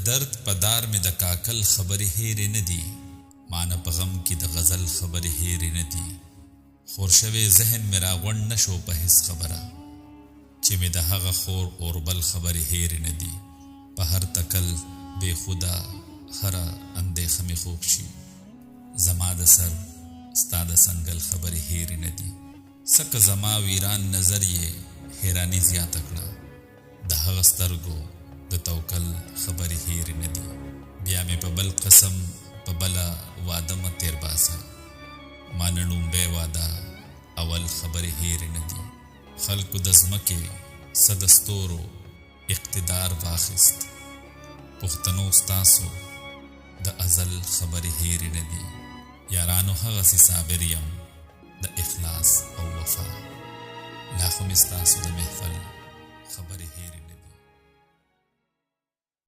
درد په دار مې د کاکل خبرې هېرې نه دي، مانه په غم کې د غزل خبرې هېرې نه دي. خور شوی ذهن مې راغونډ نه شو په هیڅ خبره، چې مې د هغه خور اوربل خبرې هېرې نه دي. په هر تکل بې خدا هره اندېښه مې خوږ شي، زما د سر ستا د سنګل خبرې هېرې نه دي. څکه زما ویران نظر یې حیراني زیاته کړه، د هغه سترګو د توکل خبرې هېرې نه دي. بیا مې په بل قسم په بله واده مه تېر باسه، ما نه لومړی واده اول خبرې هېرې نه دي. خلکو د ځمکې څه د ستورو اقتدار واخیست، پښتنو ستاسو د ازل خبرې هېرې نه دي. یارانو هغسې صابر یم د اخلاص او وفا، لا خو مې ستاسو د محفل خبرې هېرې